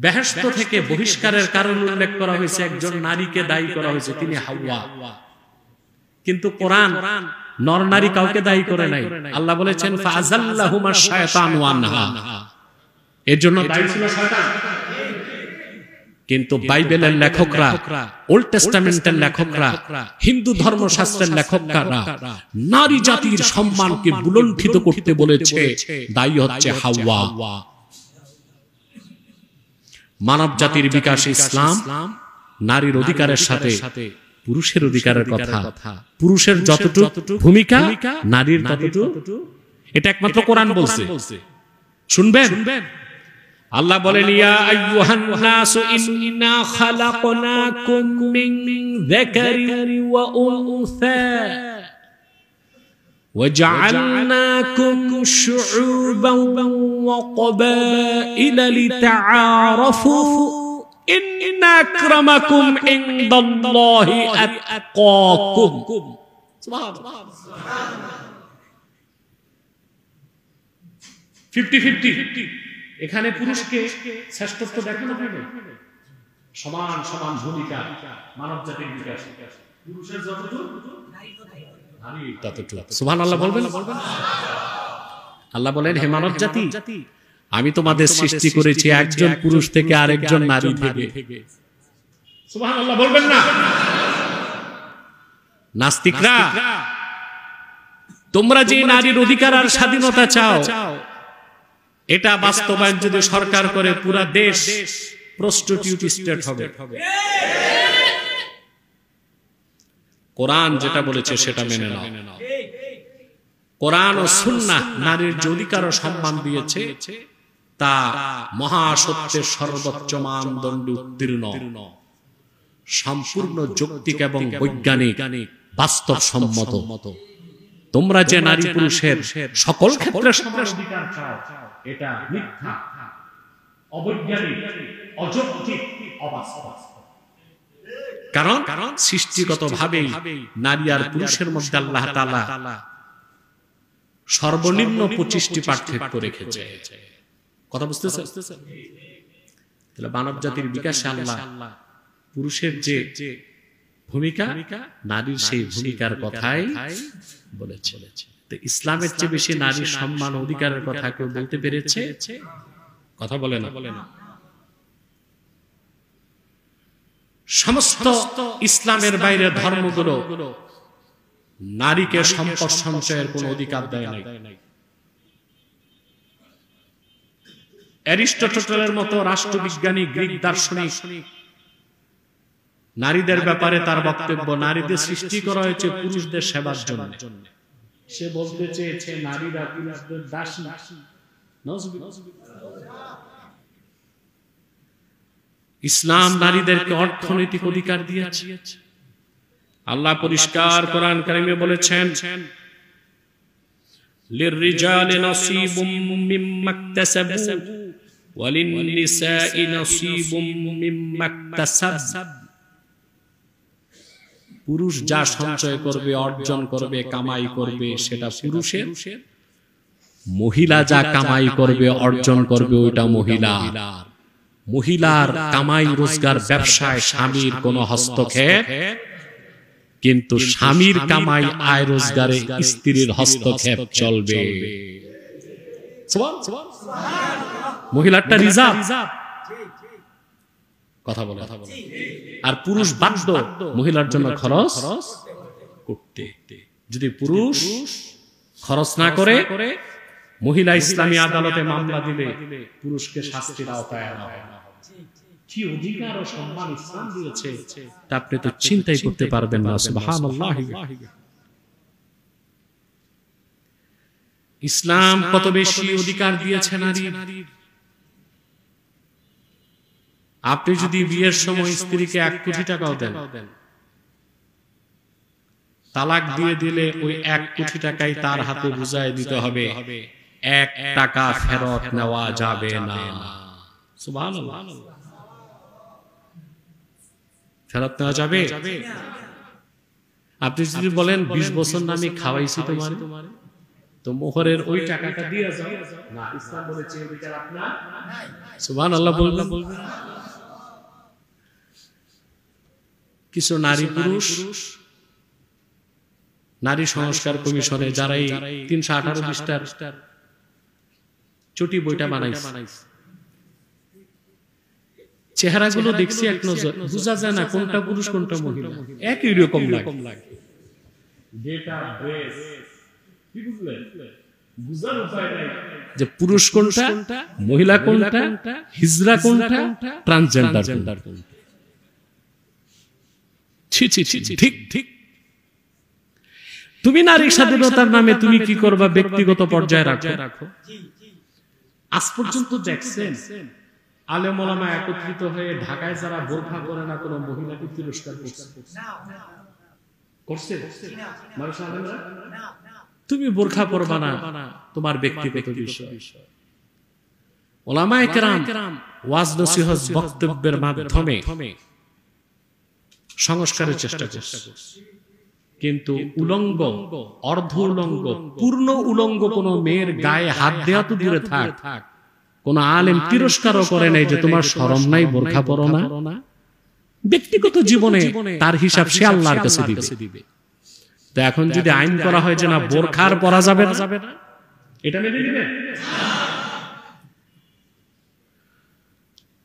বেহেশত থেকে বহিষ্কারের কারণ উল্লেখ করা হয়েছে, একজন নারীকে দায়ী করা হয়েছে, তিনি হাওয়া। কিন্তু কোরআন নর নারী কাউকে দায়ী করে নাই। আল্লাহ বলেছেন ফাআযাল্লাহুমাশ শায়তানু আনহা, এর জন্য দায়ী ছিল শয়তান। কিন্তু বাইবেলের লেখকরা, ওল্ড টেস্টামেন্টের লেখকরা, হিন্দু ধর্মশাস্ত্রের লেখকরা নারী জাতির সম্মানকে বুলণ্ডিত করতে বলেছে, দায়ী হচ্ছে হাওয়া। মানব জাতির বিকাশে ইসলাম নারীর অধিকারের সাথে পুরুষের অধিকারের কথা, পুরুষের যতটুকু ভূমিকা নারীর ততটুকু, এটা একমাত্র কোরআন বলছে। শুনবেন, আল্লাহ বলেন ইয়া আইয়ুহান নাসু ইন্না খালাকনাকুম মিন যাকারিন ওয়া উনসা وجعلناكم شعوبا وقبائل لتعارفوا إن أكرمكم عند الله أتقاكم سبحان الله 50-50 এখানে পুরুষকে শ্রেষ্ঠত্ব দেখানো হবে, সমান সমান ভূমিকা মানব জাতির বিকাশে, পুরুষের যতটুকু নারী ততটুকু। সুবহানাল্লাহ বলবেন। আল্লাহ বলেন হে মানব জাতি, আমি তোমাদের সৃষ্টি করেছি একজন পুরুষ থেকে আরেকজন নারী থেকে। সুবহানাল্লাহ বলবেন না? নাস্তিকরা, তোমরা যে নারীর অধিকার আর স্বাধীনতা চাও, এটা বাস্তবায়ন যদি সরকার করে পুরা দেশ প্রস্টিটিউট স্টেট হবে। কোরআন যেটা বলেছে সেটা মেনে নাও। কোরআন ও সুন্নাহ নারীর যে অধিকার ও সম্মান দিয়েছে তা মহাসত্যের সর্বোচ্চ মানদণ্ডে উত্তীর্ণ, সম্পূর্ণ যৌক্তিক এবং বৈজ্ঞানিক বাস্তবসম্মত। তোমরা যে নারী পুরুষের সকল ক্ষেত্রে সমান অধিকার চাও, এটা মিথ্যা, অবৈজ্ঞানিক, অযৌক্তিক, অবাস্তব। কারণ সৃষ্টিগতভাবেই নারী আর পুরুষের মধ্যে আল্লাহ তাআলা সর্বনিম্ন 25টি পার্থক্য রেখেছে। কথা বুঝতেছেন? তাহলে মানব জাতির বিকাশে আল্লাহ পুরুষের যে ভূমিকা, নারীর সেই ভূমিকার কথাই বলেছে। তো ইসলামের চেয়ে বেশি নারীর সম্মান অধিকারের কথা কেউ বলতে পেরেছে? কথা বলে না। সমস্ত ইসলামের বাইরে ধর্মগুলো নারীকে সম্পদ সঞ্চয়ের কোন অধিকার দেয় নাই। অ্যারিস্টটলের মতো রাষ্ট্রবিজ্ঞানী, গ্রিক দার্শনিক নারীদের ব্যাপারে তার বক্তব্য, নারীদের সৃষ্টি করা হয়েছে পুরুষদের সেবার জন্য। সে বলতে চেয়েছে নারীরা পুরুষদের দাসী। ইসলাম নারীদেরকে অর্থনৈতিক অধিকার দিয়েছে। আল্লাহ পরিষ্কার কোরআন কারিমে বলেছেন লিররিজালি নাসীবুম মিম্মা ইকতাসাবু ওয়া লিন-নিসাই নাসীবুম মিম্মা ইকতাসাব। পুরুষ যা সঞ্চয় করবে, অর্জন করবে, কামাই করবে সেটা পুরুষের, মহিলা যা কামাই করবে, অর্জন করবে ওটা মহিলার। মহিলার কামাই রোজগার ব্যবসায় স্বামীর কোনো হস্তক্ষেপ, কিন্তু স্বামীর কামাই আয় রোজগারে স্ত্রীর হস্তক্ষেপ চলবে। মহিলারটা রিজার্ভ, কথা বলে। আর পুরুষ বাধ্য মহিলার জন্য খরচ করতে। যদি পুরুষ খরচ না করে, মহিলা ইসলামী আদালতে মামলা দিলে পুরুষকে শাস্তির আওতায় আনা হবে। কি অধিকার ও সম্মান ইসলাম দিয়েছে তা আপনি তো চিন্তাই করতে পারবেন না। সুবহানাল্লাহ। ইসলাম কত বেশি অধিকার দিয়েছে নারীর। আপনি যদি বিয়ের সময় স্ত্রীকে 1 কোটি টাকাও দেন, তালাক দিয়ে দিলে ওই 1 কোটি টাকাই তার হাতে বুঝায় দিতে হবে, 1 টাকা ফেরত নেওয়া যাবে না। সুবহানাল্লাহ। ফেরত নেওয়া যাবে? আপনি যদি বলেন 20 বছর না আমি খাওয়াইছি তোমার, তো মোহরের ওই টাকাটা দিয়ে যাও না, ইসলাম বলেছে এই বিচার আপনার সুবহানাল্লাহ বলবেন। কিছু নারী পুরুষ নারী সংস্কার কমিশনে যারা এই 318 পৃষ্ঠার চটি বইটা বানাইছে, চেহারাগুলো দেখছি এক নজর বোঝা যায় না কোনটা পুরুষ কোনটা মহিলা, একই রকম লাগে। যে পুরুষ কোনটা, মহিলা কোনটা, হিজড়া কোনটা, ট্রান্সজেন্ডার কোনটা। ঠিক ঠিক। তুমি নারী স্বাধীনতার নামে তুমি কি করবা ব্যক্তিগত পর্যায়ে রাখো। আজ পর্যন্ত দেখছেন আলেম ওলামা একত্রিত হয়ে ঢাকায় যারা বোরখা পরে না কোনো মহিলাকে তিরস্কার করছে? তুমি বোরখা পরবা না, তোমার ব্যক্তিগত বিষয়। ওলামায়ে কেরাম ওয়াজ নসিহত বক্তব্যের মাধ্যমে সংস্কারের চেষ্টা করছে, কিন্তু উলঙ্গ, অর্ধ উলঙ্গ, পূর্ণ উলঙ্গ কোন মেয়ের গায়ে হাত দেওয়া তো দূরে থাক, কোন আলেম তিরস্কারও করে নাই যে তোমার শরম নাই বোরখা পরো না। ব্যক্তিগত জীবনে তার হিসাব সে আল্লাহর কাছে দিবে। তো এখন যদি আইন করা হয় যে না বোরখার পরা যাবে না, এটা মেনে নিবে?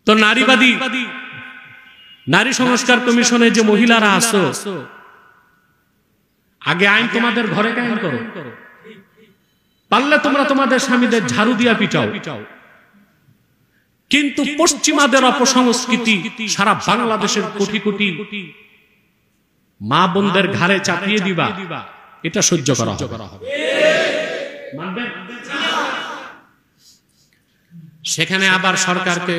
তো নারীবাদী নারী সংস্কার কমিশনে যে মহিলারা আছো, আগে আইন তোমাদের ঘরে কায়েম করো, পারলে তোমরা তোমাদের স্বামীদের ঝাড়ু দিয়া পিটাও। কিন্তু পশ্চিমাদের অপসংস্কৃতি সারা বাংলাদেশের কোটি কোটি মা বোনদের ঘাড়ে চাপিয়ে দিবা, এটা সহ্য করা হবে? সেখানে আবার সরকারকে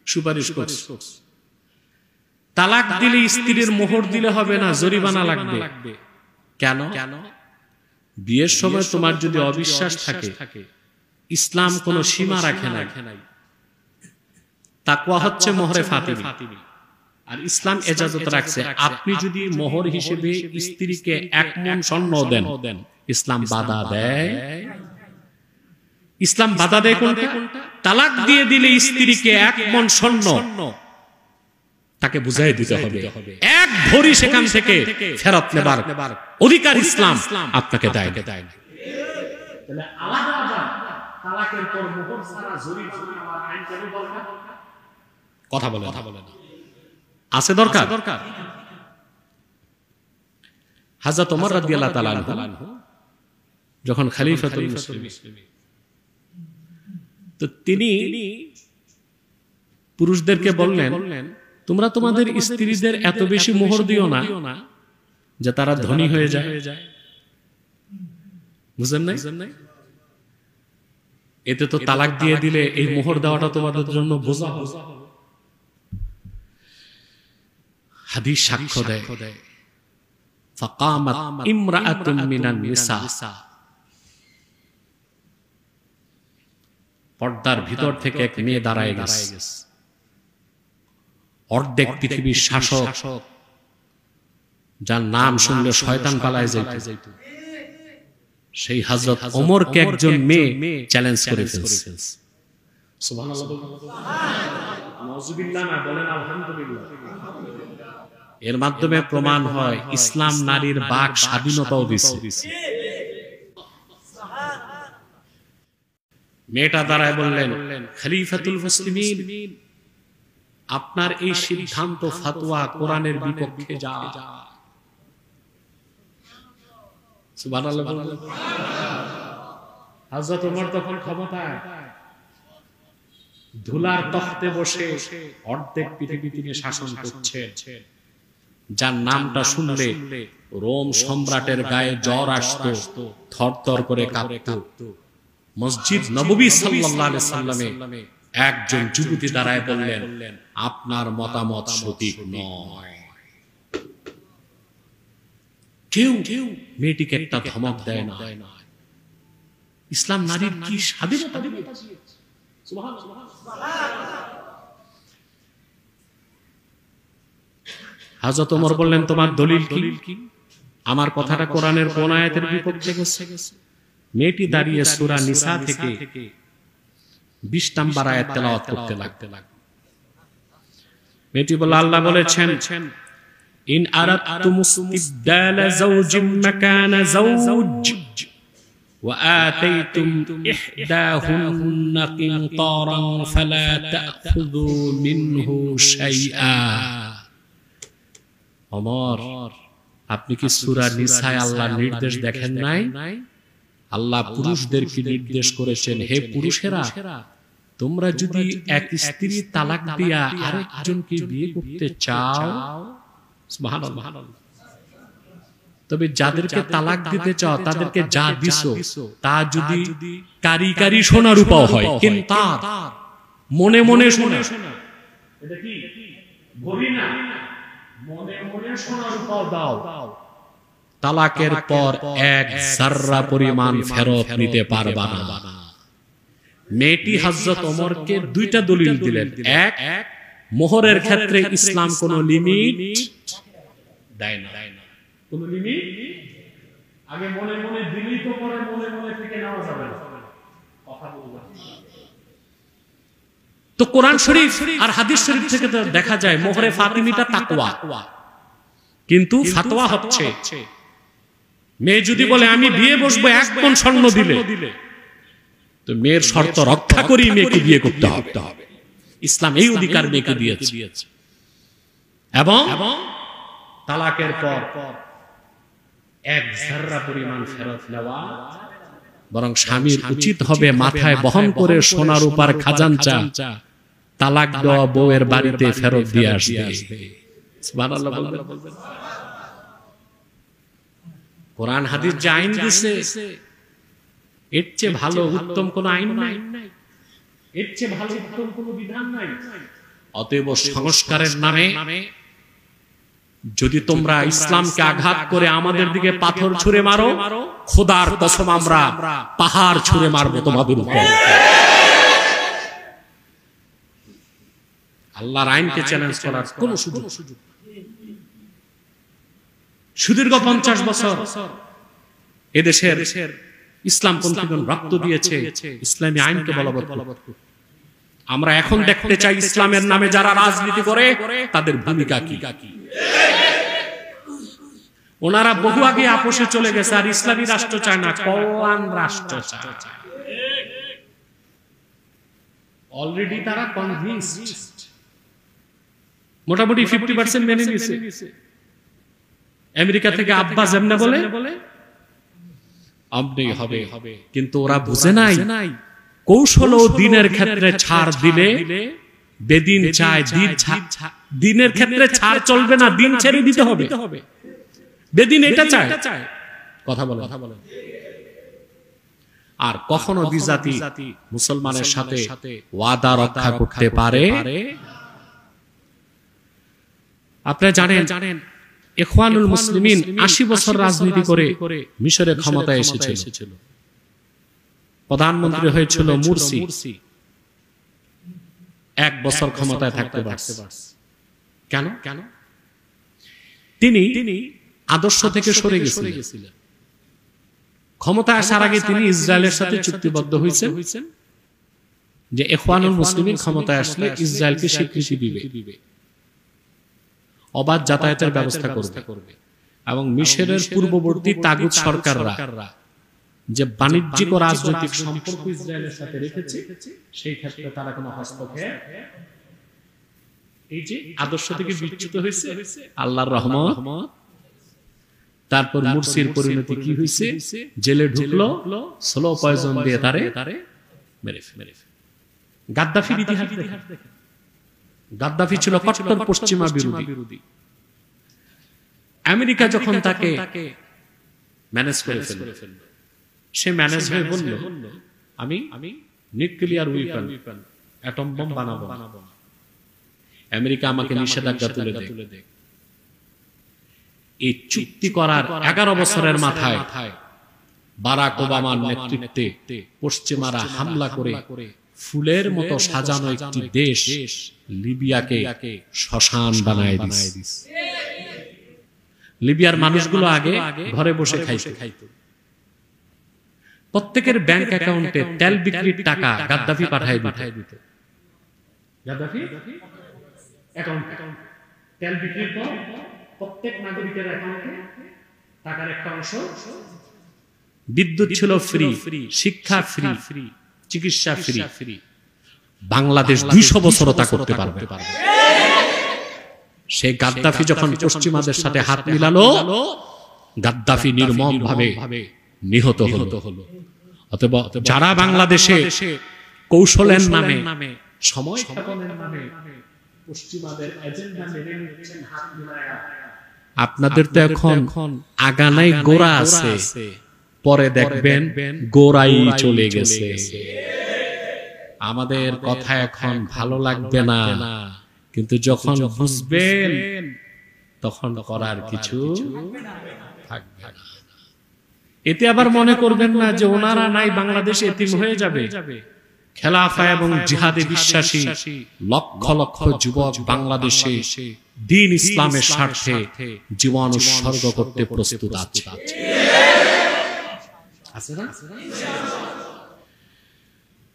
সুপারিশ করছে, তালাক দিলে স্ত্রীর মোহর দিলে হবে না, জরিমানা লাগবে। কেন? বিয়ের সময় তোমার যদি অবিশ্বাস থাকে, ইসলাম কোনো সীমা রাখে না। তাকওয়া হচ্ছে মোহরে ফাতিমি, আর ইসলাম এজাজত রাখছে আপনি যদি মোহর হিসেবে স্ত্রীকে 1 মণ স্বর্ণ দেন, ইসলাম বাধা দেয়। ইসলাম বাধা দেয় কোনটা? তালাক দিয়ে দিলে স্ত্রীকে 1 মণ স্বর্ণ তাকে বুঝাই দিতে হবে, 1 ভরি সেখান থেকে ফেরত নেবার অধিকার ইসলাম আপনাকে দেয়। তাহলে আলাদা তালাকের পর মোহর ছাড়া জরিমানা আইন কেন দরকার? কথা বলে না, আছে দরকার। হযরত ওমর রাদিয়াল্লাহু তাআলা আনহু যখন খলিফাতুল মুসলিমিন, তো তিনি পুরুষদেরকে বললেন তোমরা তোমাদের স্ত্রীদের এত বেশি মোহর দিও না যে তারা ধনী হয়ে যায়। বুঝেন নাই? এতে তো তালাক দিয়ে দিলে এই মোহর দেওয়াটা তোমাদের জন্য বোঝা হবে। হাদিস সাক্ষ্য দেয়, ফাকামাত ইমরাআতুন মিনান নিসা, পর্দার ভিতর থেকে এক মেয়ে দাঁড়ায় গেছে, অর্ধেক পৃথিবীর শাসক, যার নাম শুনলে শয়তান পালায় যাইত, সেই হযরত ওমরকে একজন মেয়ে চ্যালেঞ্জ করে ফেলছে। সুবহানাল্লাহ, নাউযুবিল্লাহ না বলেন আলহামদুলিল্লাহ। এর মাধ্যমে প্রমাণ হয় ইসলাম নারীর বাক স্বাধীনতাও দিচ্ছে। মেয়েটা দাঁড়ায় বললেন, খলিফাতুল মুসলিমিন, আপনার এই সিদ্ধান্ত ফতোয়া কোরআনের বিপক্ষে যায়। সুবহানাল্লাহ। হযরত ওমর তখন ক্ষমতায়, ধুলার তখতে বসে অর্ধেক পৃথিবী তিনি শাসন করছেন, যার নামটা শুনলে রোম সম্রাটের গায়ে জ্বর আসতো, থরথর করে কাঁপতো। মসজিদ নববী সাল্লাল্লাহু আলাইহি সাল্লামে একজন যুবতী দাঁড়ায় বললেন, আপনার মতামত সঠিক নয়। কেউ মেয়েটিকে একটা ধমক দেয় না। ইসলাম নারীর কি স্বাধীনতা দিয়েছে। সুবহানাল্লাহ। হযরত ওমর বললেন, তোমার দলিল কি? আমার কথাটা কোরআনের কোন আয়াতের বিপক্ষে গেছে? মেয়েটি দাঁড়িয়ে সূরা নিসা থেকে 20 নম্বর আয়াত তেলাওয়াত করতে লাগলো। মেয়েটি বলল, আল্লাহ বলেছেন, ইন আরাদতুমুস ইবদালা যাওজিম মাকানা যাওজ ওয়া আতাইতুম ইহদাহুন্না কিনতারান ফালা তাখুযু মিনহু শাইআ। ওমর, আপনি কি সূরা নিসায় আল্লাহর নির্দেশ দেখেন নাই? আল্লাহ পুরুষদেরকে নির্দেশ করেছেন, হে পুরুষেরা, তোমরা যদি এক স্ত্রী তালাক দিয়া আরেকজনকে বিয়ে করতে চাও, সুবহানাল্লাহ, তবে যাদেরকে তালাক দিতে চাও তাদেরকে যা দিছো তা যদি কারি কারি সোনা রূপাও হয়, কিন্তু মনে মনে সোনা, এটা কি গরি না, মনে মনে সোনা রূপাও দাও, তালাকের পর এক যাররা পরিমাণ ফেরত নিতে পারবা না। মেয়েটি হযরত ওমরকে দুইটা দলিল দিলেন। এক, মোহরের ক্ষেত্রে ইসলাম কোনো লিমিট দেয় না, কোনো লিমিট। আগে মনে মনে দিলেই তো পরে মনে মনে থেকে নেওয়া যাবে না, কথা বলবেন। তো কোরআন শরীফ আর হাদিস শরীফ থেকে তো দেখা যায় মোহরে ফাতিমিটা তাকওয়া, কিন্তু ফতোয়া হচ্ছে মেয়ে যদি বলে আমি বিয়ে বসবো 1 পণ স্বর্ণ দিলে, তো মেয়ের শর্ত রক্ষা করেই মেয়েকে বিয়ে করতে হবে। ইসলাম এই অধিকার মেয়েকে দিয়েছে। এবং তালাকের পর এক যাররা পরিমাণ ফেরত নেওয়া, বরং স্বামীর উচিত হবে মাথায় বহন করে সোনা রূপার খাজাঞ্চা তালাক দেওয়া বউয়ের বাড়িতে ফেরত দিয়ে আসবে। সুবহানাল্লাহ বলবেন। কোরআন হাদিস যে আইন দিয়েছে, এর চেয়ে ভালো উত্তম কোন আইন নাই, এর চেয়ে ভালো উত্তম কোন বিধান নাই। অতএব সংস্কারের নামে যদি তোমরা ইসলামকে আঘাত করে আমাদের দিকে পাথর ছুঁড়ে মারো, খোদার কসম আমরা পাহাড় ছুঁড়ে মারবো তোমাদের উপর। আল্লাহর আইনকে চ্যালেঞ্জ করার কোন সুযোগ। সুদীর্ঘ 50 বছর এদেশের ইসলামপন্থীগণ রক্ত দিয়েছে ইসলামী আইনকে বলবৎ করতে। আমরা এখন দেখতে চাই ইসলামের নামে যারা রাজনীতি করে তাদের ভূমিকা কি। ওনারা বহু আগে আপোষে চলে গেছে, আর ইসলামী রাষ্ট্র চায় না, কওয়ান রাষ্ট্র চায়। অলরেডি তারা কনভিন্সড, মোটামুটি 50% মেনে নিয়েছে। আমেরিকা থেকে আব্বা যেমনে বলে আমনি হবে, কিন্তু ওরা বুঝে নাই কৌশল ও দিনের ক্ষেত্রে ছাড় দিলে বেদিন চায়, দিনের ক্ষেত্রে ছাড় চলবে না, দিন ছেড়ে দিতে হবে। বেদিন এটা চায়, কথা বলে। আর কখনো বিজাতি মুসলমানের সাথে ওয়াদা রক্ষা করতে পারে? আপনারা জানেন ইখওয়ানুল মুসলিমিন 80 বছর রাজনীতি করে মিশরে ক্ষমতায় এসেছিল। প্রধানমন্ত্রী হয়েছিল মুরসি, 1 বছর ক্ষমতায় থাকতে পারছে। কেন? তিনি আদর্শ থেকে সরে গেছিলেন। ক্ষমতায় আসার আগে তিনি ইসরায়েলের সাথে চুক্তিবদ্ধ হয়েছেন যে ইখওয়ানুল মুসলিমিন ক্ষমতায় আসলে ইসরায়েলকে স্বীকৃতি দিবে, অবাধ যাতায়াতের ব্যবস্থা করবে, এবং মিশরের পূর্ববর্তী তাগুত সরকাররা যে বাণিজ্যিক ও রাজনৈতিক সম্পর্ক ইসরায়েলের সাথে রেখেছে সেই ক্ষেত্রে তারা কোনো হস্তক্ষেপ, এই যে আদর্শ থেকে বিচ্যুত হয়েছে। আল্লাহর রহমত। তারপর মুরসির পরিণতি কি হয়েছে? জেলে ঢুকলো, স্লো পয়জন দিয়ে তারে মেরে ফেলে। গাদ্দাফির ইতিহাস দেখেন। গাদ্দাফি ছিল কট্টর পশ্চিমা বিরোধী। আমেরিকা যখন তাকে ম্যানেজ করে ফেলল, সে ম্যানেজ হয়ে বলল আমি নিউক্লিয়ার উইপন, অ্যাটম বম বানাবো। আমেরিকা আমাকে নিষেধাজ্ঞা তুলে দেয়। এই চুক্তি করার 11 বছরের মাথায় বারাক ওবামার নেতৃত্বে পশ্চিমারা হামলা করে ফুলের মতো সাজানো একটি দেশ লিবিয়াকে শ্মশান বানায় দিয়েছে। লিবিয়ার মানুষগুলো আগে ঘরে বসে খাইতো, প্রত্যেকের ব্যাংক অ্যাকাউন্টে তেল বিক্রির টাকা গাদ্দাফি পাঠায় দিত। গাদ্দাফি অ্যাকাউন্টে তেল বিক্রির পর প্রত্যেক নাগরিকের অ্যাকাউন্টে টাকার একটা অংশ, বিদ্যুৎ ছিল ফ্রি, শিক্ষা ফ্রি, চিকিৎসা ফ্রি। বাংলাদেশ 200 বছর তা করতে পারবে। সে গাদ্দাফি যখন পশ্চিমাদের সাথে হাত মিলালো, গাদ্দাফি নির্মমভাবে নিহত হলো। অতএব যারা বাংলাদেশে কৌশলের নামে, সময় স্থাপনের নামে পশ্চিমাদের এজেন্ডা মেনে নিচ্ছেন হাত মিলায়া, আপনাদের তো এখন আগানাই গোড়া আছে, পরে দেখবেন গোড়াই চলে গেছে। আমাদের কথা এখন ভালো লাগবে না, কিন্তু যখন বুঝবেন তখন করার কিছু থাকবে না। এতে আবার মনে করবেন না যে ওনারা নাই বাংলাদেশ এতিম হয়ে যাবে। খেলাফা এবং জিহাদে বিশ্বাসী লক্ষ লক্ষ যুবক বাংলাদেশে দ্বীন ইসলামের স্বার্থে জীবন উৎসর্গ করতে প্রস্তুত আছে।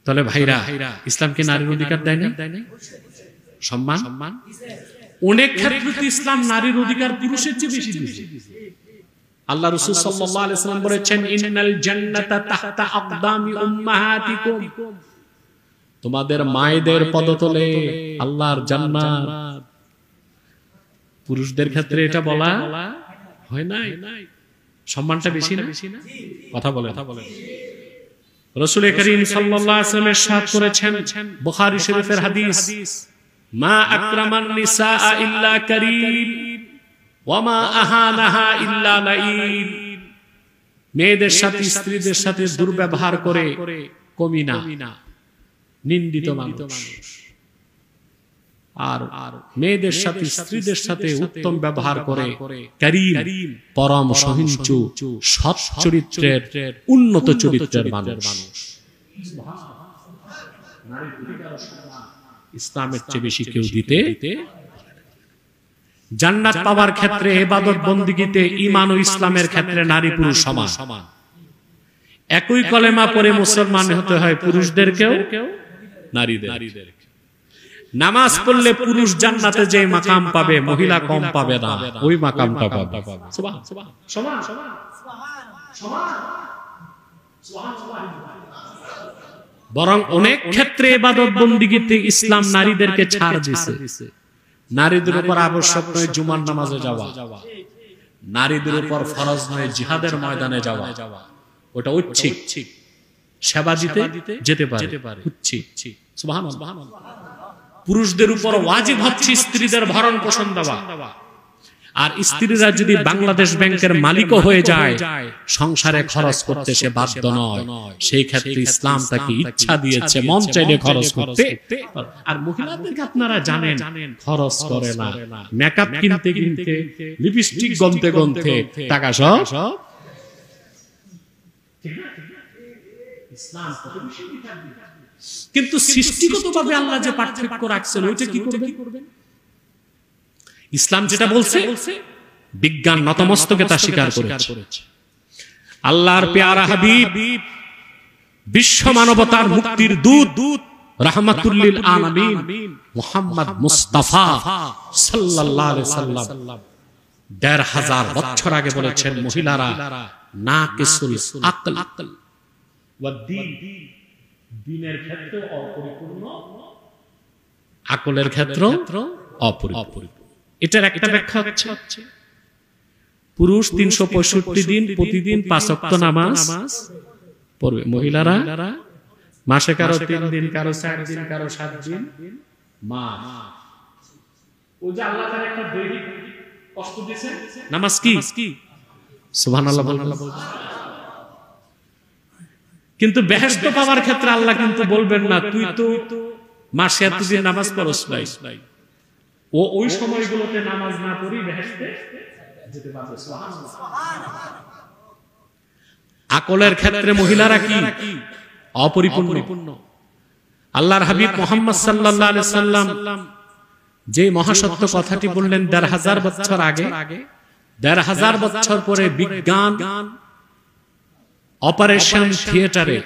তাহলে ভাইরা, ইসলাম কি নারীর অধিকার দেয় না? সম্মান অনেক ক্ষেত্রে ইসলাম নারীর অধিকার পুরুষের চেয়ে বেশি দিয়েছে। আল্লাহ রাসূল সাল্লাল্লাহু আলাইহি ওয়াসাল্লাম বলেছেন, ইন্নাল জান্নাতা তাহতা আকদামি উম্মাহাতিকুম, তোমাদের মায়েদের পদতলে আল্লাহর জান্নাত। পুরুষদের ক্ষেত্রে এটা বলা হয় নাই? সম্মানটা বেশি না? কথা বলে রাসূল করিম সাল্লাল্লাহু আলাইহি ওয়াসাল্লাম ইরশাদ করেছেন, বুখারী শরীফের হাদিস, মা আকরামান নিসা ইল্লা কারীম ওয়া মা আহানাহা ইল্লা লাঈন। মেয়েদের সাথে স্ত্রীদের সাথে দুর্ব্যবহার করে কমিনা, নিন্দিত মানুষ। আর মেয়েদের সাথে স্ত্রীদের সাথে উত্তম ব্যবহার করে কারীম, পরম সহিষ্ণু, সৎ চরিত্রের, উন্নত চরিত্রের মানুষ। ইসলামের চেয়ে বেশি কেউ দিতে। জান্নাত পাওয়ার ক্ষেত্রে, ইবাদত বন্দেগীতে, ঈমান ও ইসলামের ক্ষেত্রে নারী পুরুষ সমান। একই কলেমা পড়ে মুসলমান হতে হয় পুরুষদেরকেও নারীদের। নামাজ পড়লে পুরুষ জান্নাতে যে মাকাম পাবে, মহিলা কম পাবে না, ওই মাকামটা পাবে। বরং অনেক ক্ষেত্রে ইবাদত বন্দেগীতে ইসলাম নারীদেরকে ছাড় দিয়েছে। নারীদের উপর আবশ্যক নয় জুমার নামাজে যাওয়া, নারীদের উপর ফরজ নয় জিহাদের ময়দানে যাওয়া, ওটা ঐচ্ছিক। সেবা দিতে যেতে পারে, ঐচ্ছিক। সুবহানাল্লাহ। পুরুষদের উপর ওয়াজিব হচ্ছে স্ত্রীদের ভরণ পোষণ দেওয়া। আর স্ত্রীরা যদি বাংলাদেশ ব্যাংকের মালিকও হয়ে যায়, সংসারে খরচ করতে সে বাধ্য নয়। সেই ক্ষেত্রে ইসলাম তাকে ইচ্ছা দিয়েছে মন চাইলে খরচ করতে। আর মহিলাদেরকে আপনারা জানেন খরচ করে না, মেকআপ কিনতে কিনতে, লিপস্টিক গনতে গনতে টাকা সব। কিন্তু সৃষ্টিগতভাবে আল্লাহ যে পার্থক্য রাখছেন, ওইটা কি করবেন? ইসলাম যেটা বলছে, বিজ্ঞান নতমস্তকে তা স্বীকার করেছে। আল্লাহর পেয়ারা হাবিব, বিশ্ব মানবতার মুক্তির দূত, রাহমাতুল লিল আলামিন মুহাম্মদ মুস্তাফা সাল্লাল্লাহু আলাইহি সাল্লাম ১৫০০ বছর আগে বলেছেন, মহিলারা নাকিসুল আকল ওয়া দ্বীন, দ্বীনের ক্ষেত্রে অপরিপূর্ণ, আকলের ক্ষেত্রে অপরিপূর্ণ। এটার একটা ব্যাখ্যা হচ্ছে, পুরুষ ৩৬৫ দিন প্রতিদিন ৫ ওয়াক্ত নামাজ পড়বে, মহিলারা মাসে কারো ৩ দিন, কারো ৪ দিন, কারো ৭ দিন মাস। ও যে আল্লাহ তার একটা দৈহিক কষ্ট দিয়েছে, নামাজ কি? সুবহানাল্লাহ বলবেন। কিন্তু বেহেশত পাওয়ার ক্ষেত্রে আল্লাহ কিন্তু বলবেন না, তুই তো মাসে এতদিন নামাজ পড়স নাই, ও ওই সময়গুলোতে নামাজ না পড়ি বেহেশতে যেতে পারবে। সুবহানাল্লাহ। আকলের ক্ষেত্রে মহিলারা কি? অপরিপূর্ণ। আল্লাহর হাবিব মুহাম্মদ সাল্লাল্লাহু আলাইহি সাল্লাম যে মহাসত্য কথাটি বললেন ১৫০০ বছর আগে, ১৫০০ বছর পরে বিজ্ঞান অপারেশন থিয়েটারে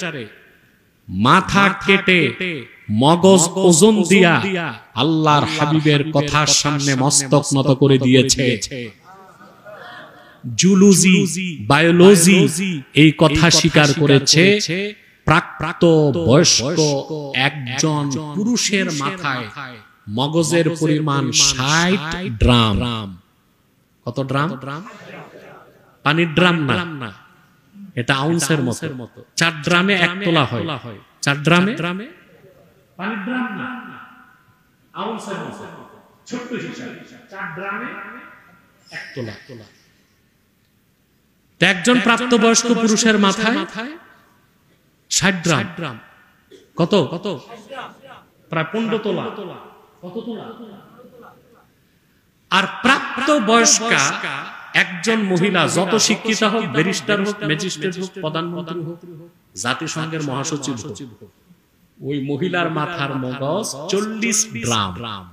মাথা কেটে মগজ ওজন দিয়া আল্লাহর হাবিবের কথার সামনে মস্তক নত করে দিয়েছে। জুলজি, বায়োলজি এই কথা স্বীকার করেছে। প্রাপ্ত বয়স্ক একজন পুরুষের মাথায় মগজের পরিমাণ 60 ড্রাম। কত ড্রাম? পানির ড্রাম না, এটা আউন্সের মতো। 4 ড্রামে 1 তোলা হয়। 4 ড্রামে পানির ড্রাম না, আউন্সের মতো ছোট্ট হিসাব। 4 ড্রামে 1 তোলা। একজন প্রাপ্তবয়স্ক পুরুষের মাথায় 60 ড্রাম। কত? প্রায় 15 তোলা। কত তোলা? আর প্রাপ্তবয়স্কা একজন মহিলা, যত শিক্ষিত হোক, ব্যারিস্টার হোক, ম্যাজিস্ট্রেট হোক, প্রধানমন্ত্রী হোক, জাতিসংঘের মহাসচিব হোক, ওই মহিলার মাথার মগজ 40 ড্রাম।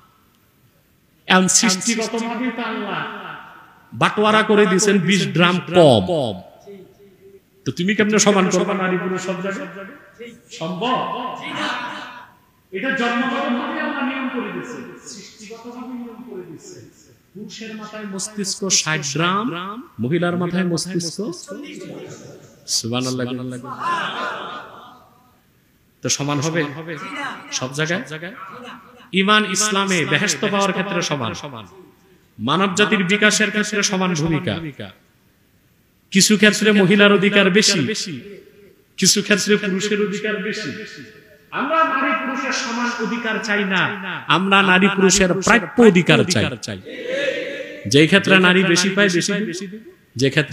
এমন সৃষ্টিগতভাবে আল্লাহ বাটোয়ারা করে দিয়েছেন 20 ড্রাম কম। তো তুমি কেমনে সমান করবা নারী পুরুষ সব জায়গায়? সম্ভব? এটা জন্মগতভাবে আল্লাহ নিয়ম করে দিয়েছেন, সৃষ্টিগতভাবে নিয়ম করে দিয়েছেন। পুরুষের মাথায় মস্তিষ্ক 60 গ্রাম, মহিলার মাথায় মস্তিষ্ক সুবহানাল্লাহ। তো সমান হবে সব জায়গায়? ঈমান ইসলামে বেহেশত পাওয়ার ক্ষেত্রে সমান, মানব জাতির বিকাশের ক্ষেত্রে সমান ভূমিকা। কিছু ক্ষেত্রে মহিলার অধিকার বেশি, কিছু ক্ষেত্রে পুরুষের অধিকার বেশি। আমরা নারী পুরুষের সমান অধিকার চাই না, আমরা নারী পুরুষের প্রাপ্য অধিকার চাই। যে ক্ষেত্রে নারী বেশি পায় বেশি, যে ক্ষেত্রে